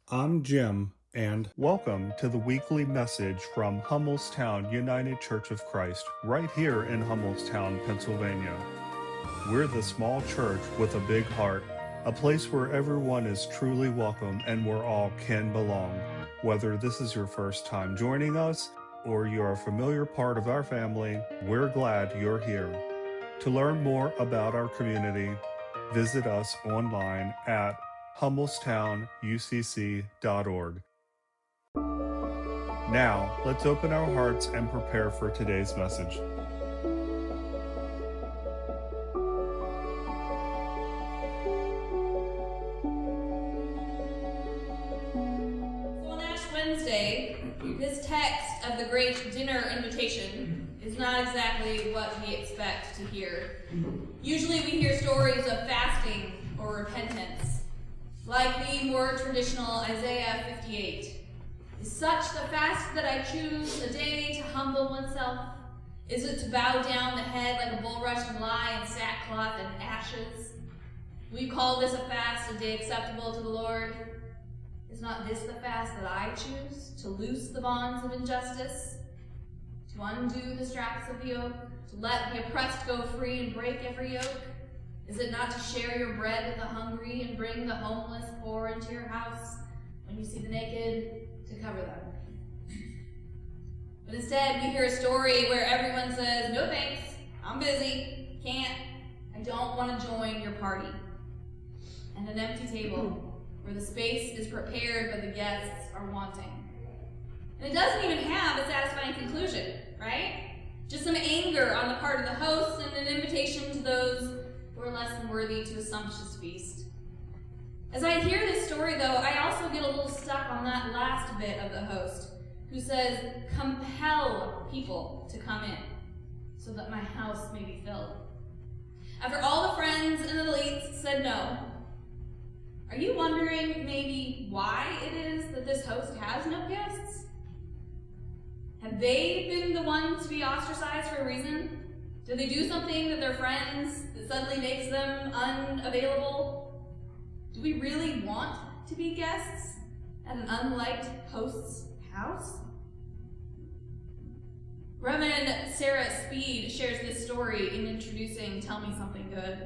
I'm Jim, and welcome to the weekly message from Hummelstown United Church of Christ, right here in Hummelstown, Pennsylvania. We're the small church with a big heart, a place where everyone is truly welcome and where all can belong. Whether this is your first time joining us or you're a familiar part of our family, we're glad you're here. To learn more about our community, visit us online at hummelstownucc.org. Now, let's open our hearts and prepare for today's message. So on Ash Wednesday, this text of the great dinner invitation is not exactly what we expect to hear. Usually we hear stories of fasting or repentance, like the more traditional Isaiah 58. Is such the fast that I choose a day to humble oneself? Is it to bow down the head like a bulrush and lie in sackcloth and ashes? Will you call this a fast, a day acceptable to the Lord? Is not this the fast that I choose, to loose the bonds of injustice, to undo the straps of the yoke, to let the oppressed go free and break every yoke? Is it not to share your bread with the hungry and bring the homeless poor into your house when you see the naked, to cover them? But instead, we hear a story where everyone says, no thanks, I'm busy, can't, I don't want to join your party. And an empty table where the space is prepared but the guests are wanting. And it doesn't even have a satisfying conclusion, right? Just some anger on the part of the host and an invitation to those who are less than worthy to a sumptuous feast. As I hear this story, though, I also get a little stuck on that last bit of the host, who says, compel people to come in, so that my house may be filled. After all the friends and the elites said no, are you wondering maybe why it is that this host has no guests? Have they been the ones to be ostracized for a reason? Did they do something that their friends that suddenly makes them unavailable? Do we really want to be guests at an unliked host's house? Reverend Sarah Speed shares this story in introducing Tell Me Something Good.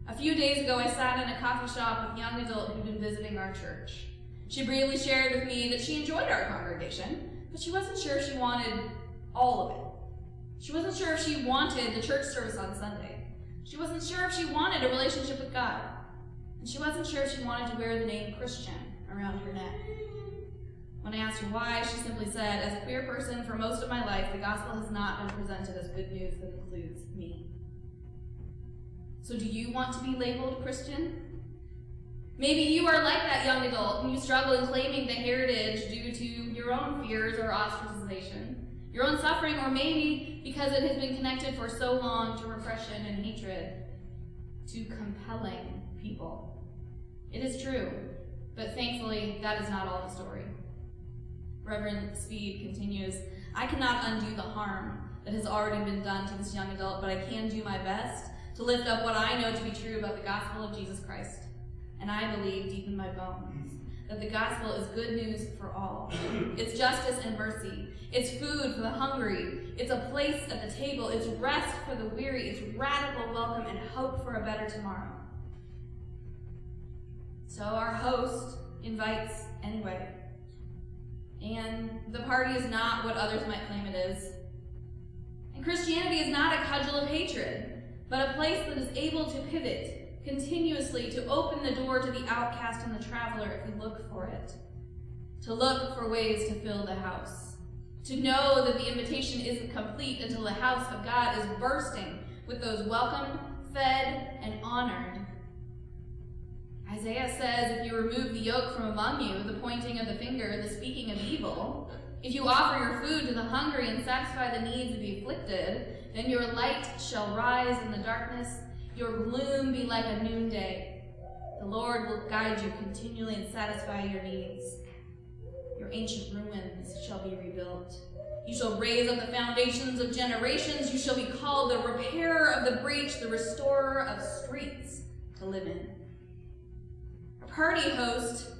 A few days ago, I sat in a coffee shop with a young adult who'd been visiting our church. She briefly shared with me that she enjoyed our congregation, but she wasn't sure she wanted all of it. She wasn't sure if she wanted the church service on Sunday. She wasn't sure if she wanted a relationship with God. And she wasn't sure if she wanted to wear the name Christian around her neck. When I asked her why, she simply said, as a queer person for most of my life, the gospel has not been presented as good news that includes me. So do you want to be labeled Christian? Maybe you are like that young adult and you struggle in claiming the heritage due to your own fears or ostracization, your own suffering, or maybe because it has been connected for so long to repression and hatred, to compelling people. It is true, but thankfully that is not all the story. Reverend Speed continues, I cannot undo the harm that has already been done to this young adult, but I can do my best to lift up what I know to be true about the gospel of Jesus Christ. And I believe deep in my bones that the gospel is good news for all. It's justice and mercy. It's food for the hungry. It's a place at the table. It's rest for the weary. It's radical welcome and hope for a better tomorrow. So our host invites anyway. And the party is not what others might claim it is. And Christianity is not a cudgel of hatred, but a place that is able to pivot continuously, to open the door to the outcast and the traveler if we look for it. To look for ways to fill the house. To know that the invitation isn't complete until the house of God is bursting with those welcomed, fed, and honored. Isaiah says, if you remove the yoke from among you, the pointing of the finger, the speaking of evil, if you offer your food to the hungry and satisfy the needs of the afflicted, then your light shall rise in the darkness, your gloom be like a noonday. The Lord will guide you continually and satisfy your needs. Your ancient ruins shall be rebuilt. You shall raise up the foundations of generations. You shall be called the repairer of the breach, the restorer of streets to live in. A party host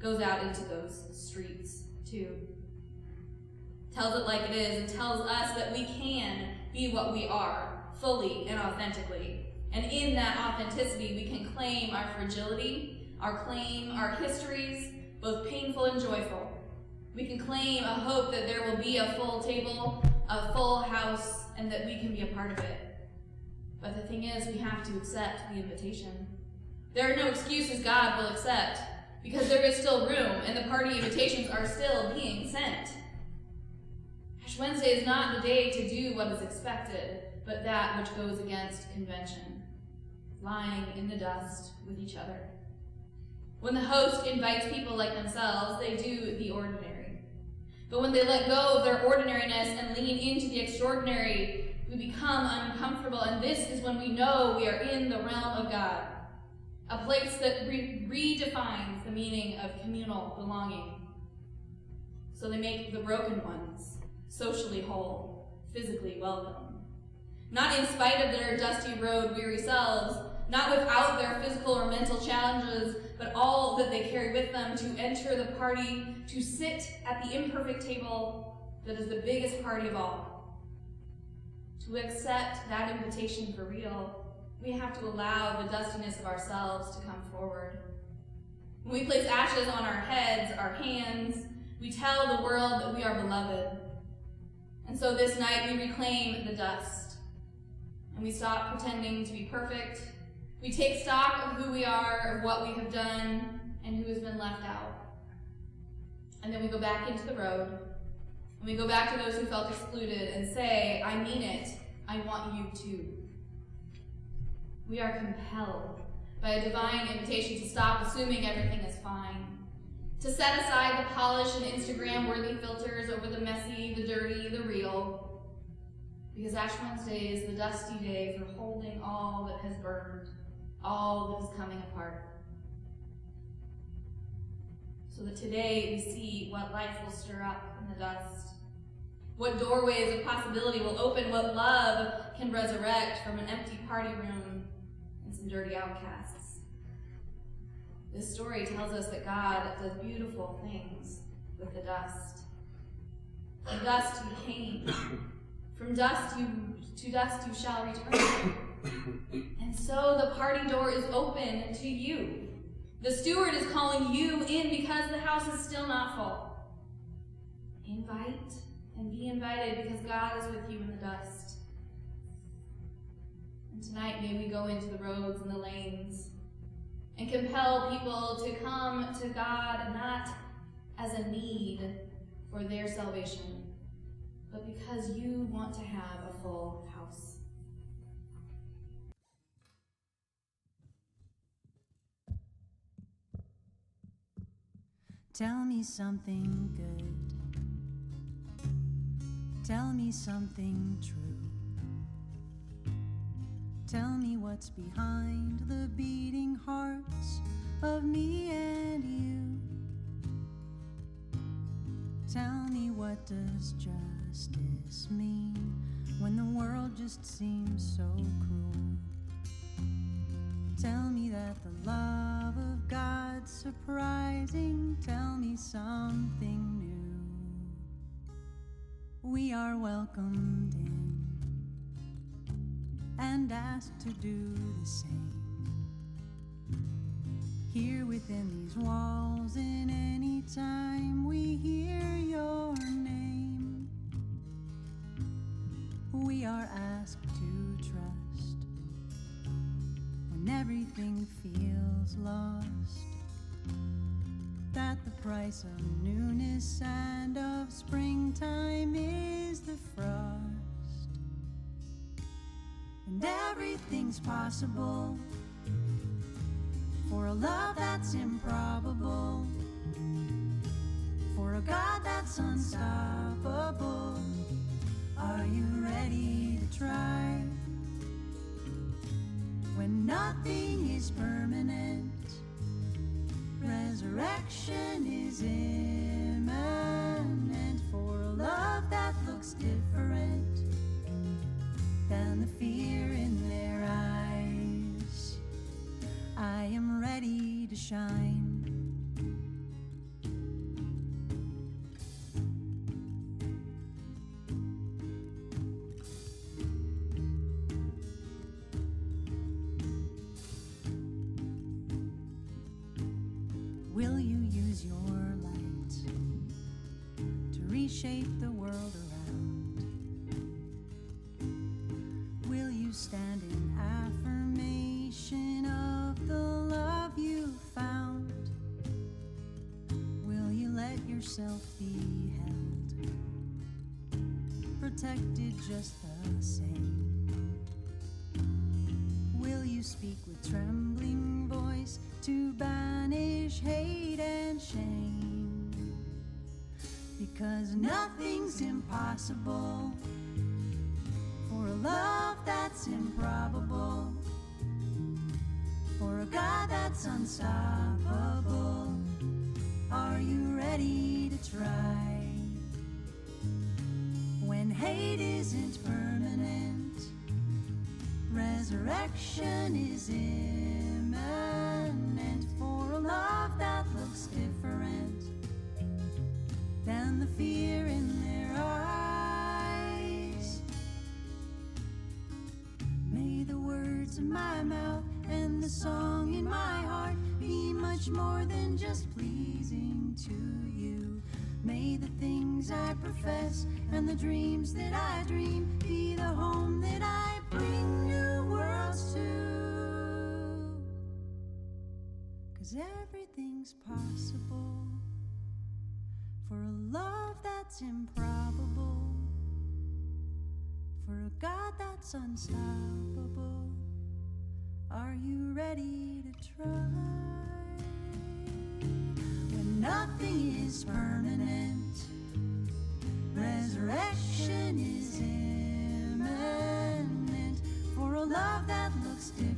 goes out into those streets too. Tells it like it is, and tells us that we can be what we are, fully and authentically. And in that authenticity, we can claim our fragility, our histories, both painful and joyful. We can claim a hope that there will be a full table, a full house, and that we can be a part of it. But the thing is, we have to accept the invitation. There are no excuses God will accept, because there is still room, and the party invitations are still being sent. Ash Wednesday is not the day to do what is expected, but that which goes against convention, lying in the dust with each other. When the host invites people like themselves, they do the ordinary. But when they let go of their ordinariness and lean into the extraordinary, we become uncomfortable, and this is when we know we are in the realm of God, a place that redefines the meaning of communal belonging. So they make the broken ones socially whole, physically welcome. Not in spite of their dusty road weary selves, not without their physical or mental challenges, but all that they carry with them to enter the party, to sit at the imperfect table that is the biggest party of all. To accept that invitation for real, we have to allow the dustiness of ourselves to come forward. When we place ashes on our heads, our hands, we tell the world that we are beloved. And so this night we reclaim the dust, and we stop pretending to be perfect. We take stock of who we are, of what we have done, and who has been left out. And then we go back into the road, and we go back to those who felt excluded and say, I mean it, I want you to. We are compelled by a divine invitation to stop assuming everything is fine, to set aside the polished and Instagram-worthy filters over the messy, the dirty, the real, because Ash Wednesday is the dusty day for holding all that has burned, all that is coming apart. So that today we see what life will stir up in the dust, what doorways of possibility will open, what love can resurrect from an empty party room and some dirty outcasts. This story tells us that God does beautiful things with the dust. From dust you came. From dust to dust you shall return. And so the party door is open to you. The steward is calling you in because the house is still not full. Invite and be invited because God is with you in the dust. And tonight may we go into the roads and the lanes and compel people to come to God not as a need for their salvation, but because you want to have a full house. Tell me something good. Tell me something true. Tell me what's behind the beating hearts of me and you. Tell me, what does justice mean when the world just seems so cruel? Tell me that the love of God's surprising. Tell me something new. We are welcomed in and asked to do the same. Here within these walls, in any time we hear your name, we are asked to trust when everything feels lost, that the price of newness and of springtime is the frost. And everything's possible for a love that's improbable, for a God that's unstoppable. Are you ready to try? When nothing is permanent, resurrection is imminent. For a love that looks different than the fear in their eyes, I am ready to shine. Will you use your light to reshape the world around? Will you stand in affirmation of the love you found? Will you let yourself be held, protected just the same? Will you speak with trembling voice to banish hate and shame? Because nothing's impossible for a love that's improbable, for a God that's unstoppable. Are you ready to try? When hate isn't permanent, resurrection is imminent. For a love that looks different than the fear in their eyes. May the words in my mouth and the song in my heart be much more than just pleasing to you. May the things I profess and the dreams that I dream be the home that I bring new worlds to. 'Cause everything's possible for a love that's improbable, for a God that's unstoppable. Are you ready to try? When nothing is permanent, resurrection is imminent. For a love that looks different